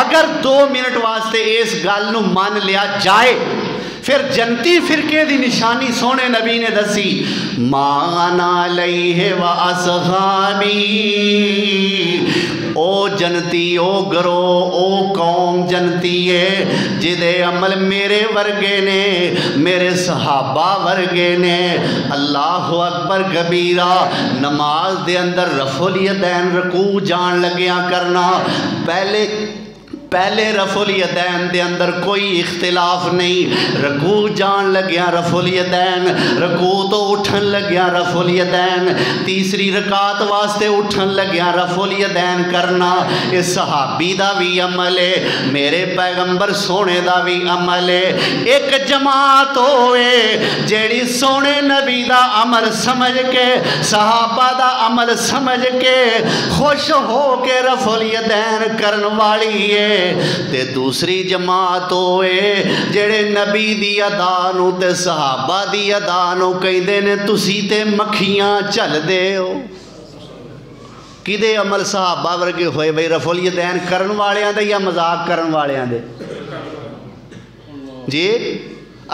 اگر 2 منٹ واسطے اس گل نو مان لیا جائے پھر جنتی فرقے دی نشانی سونے نبی نے دسی مانا علیہ و اصحابی، او جنتی او گروہ او قوم جنتی ہے جدے عمل میرے ورگے نے، میرے صحابہ ورگے نے۔ اللہ اکبر کبیرہ۔ نماز دے اندر رفع الیدین رکوع جان لگیاں کرنا، پہلے رفع الیدین دے اندر کوئی اختلاف نہیں، رکوع جان لگیا رفع الیدین، رکوع تو اٹھن لگیا رفع الیدین، تیسری رکعت واسطے اٹھن لگیا رفع الیدین کرنا۔ اس صحابی دا بھی عمل ہے، میرے پیغمبر سونے دا بھی عمل ہے۔ ایک جماعت ہوئے جیڑی سونے نبی دا عمل سمجھ کے، صحابہ دا عمل سمجھ کے خوش ہو کے رفع الیدین کرن والی ہے، تے دوسری جماعت ہوئے جڑے نبی دی ادا نو تے صحابہ دی ادا نو کہندے نے تسی تے مکھیاں چل دے ہو۔ کدے عمل صحابہ ورگے ہوئے بھئی رفع الیدین کرن والیاں دے یا مذاق کرن والیاں دے؟ جی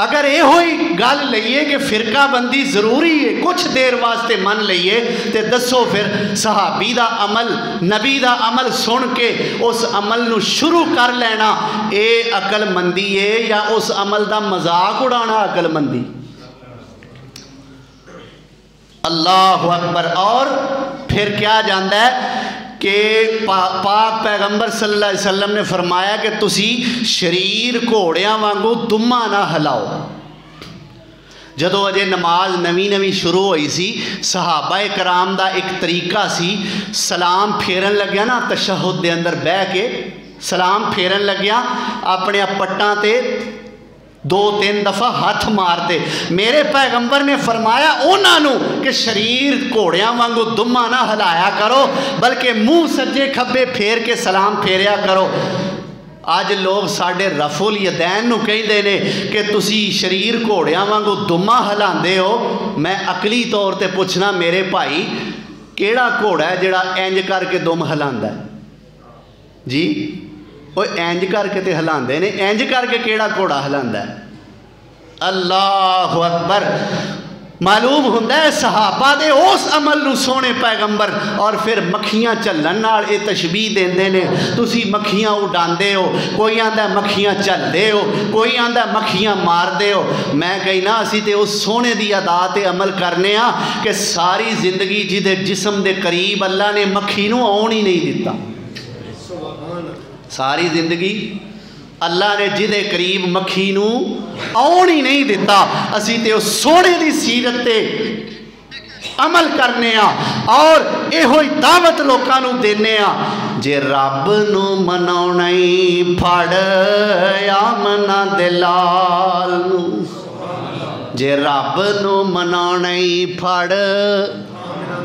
اگر یہ ہوئی گل لئیے کہ فرقہ بندی ضروری ہے، کچھ دیر واسطے من لئیے تے دسو پھر صحابی دا عمل نبی دا عمل سن کے اس عمل نو شروع کر لینا اے عقل مندی ہے یا اس عمل دا مذاق اڑانا عقل مندی؟ اللہ اکبر۔ اور پھر کیا جاندہ ہے کہ پاک پیغمبر صلی اللہ علیہ وسلم نے فرمایا کہ تسی شریر گھوڑیاں وانگو دمہ نہ ہلاؤ۔ جدو اجے نماز نوی شروع ہوئی سی، صحابہ کرام دا ایک طریقہ سی، سلام پھیرن لگیا نا تشہد دے اندر بہ کے سلام پھیرن لگیا اپنے پٹاں تے 2-3 دفعہ ہاتھ مارتے۔ میرے پیغمبر نے فرمایا انہوں کہ شریر گھوڑیاں وانگو دمہ نہ ہلایا کرو بلکہ منہ سجے کھبے پھیر کے سلام پھیریا کرو۔ آج لوگ ساڑھے رفع الیدین نو کہندے نے کہ تسی شریر گھوڑیاں وانگو دمہ ہلاندے ہو۔ میں عقلی طور تے پوچھنا میرے بھائی کیڑا گھوڑا ہے جڑا اینج کر کے دم ہلاندا ہے؟ جی وہ اینج کر کے تے ہلاندے نے، اینج کر کے کیڑا گھوڑا ہلاندا ہے؟ اللہ اکبر۔ معلوم ہوندہ ہے صحابہ دے اس عمل نو سونے پیغمبر اور پھر مکھیاں چلن نال اے تشبیہ دیندے نے، تسی مکھیاں اڈاندے ہو، کوئی آندہ مکھیاں چل دے ہو، کوئی آندہ مکھیاں مار دے ہو۔ میں کہنا اسی تے اس سونے دی ادا تے عمل کرنے ہاں کہ ساری زندگی جدے جسم دے قریب اللہ نے مکھی نو آن ہی نہیں دیتا۔ ساری زندگی اللہ نے جدے قریب مکھی نو آن ہی نہیں دیتا، اسی تے اس سونے دی سیرت تے عمل کرنے ہاں اور اے ہوئی دعوت لوکاں نو دینے ہاں جے رب نو مناونائی پھڑ یا منا دلال نو، جے رب نو مناونائی پھڑ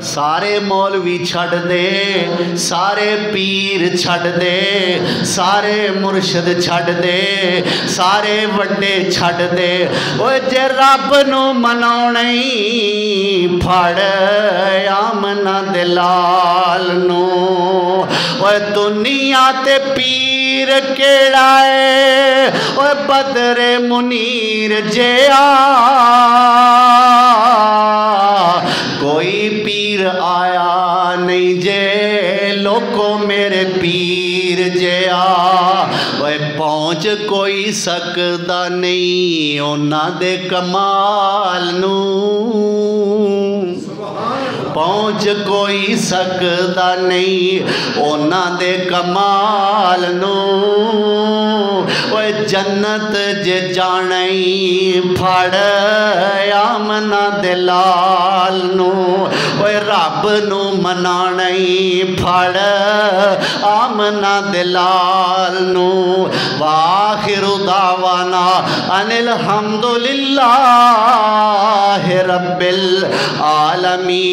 سارے مولوی چھڑ دے، سارے پیر چھڑ دے، سارے مرشد چھڑ دے، سارے وڈے چھڑ دے، اوہ جے رب نو مناونائی پھڑ یا منا دلال نو، اوہ دنیا تے پیر کیڑا ہے، اوہ بدر منیر جے کوئی پیر آیا نہیں جے لوکو میرے پیر جے وہ پہنچ کوئی سکدا نہیں اونا دے کمال نو، پہنچ کوئی سکدا نہیں اونا دے کمال نو، وہ جنت جے جانائی پھڑ یا منا دلال نو، وہ رب نو منانائی پھڑ آمنا دلال نو، وآخر دعوانا ان الحمدللہ رب العالمین۔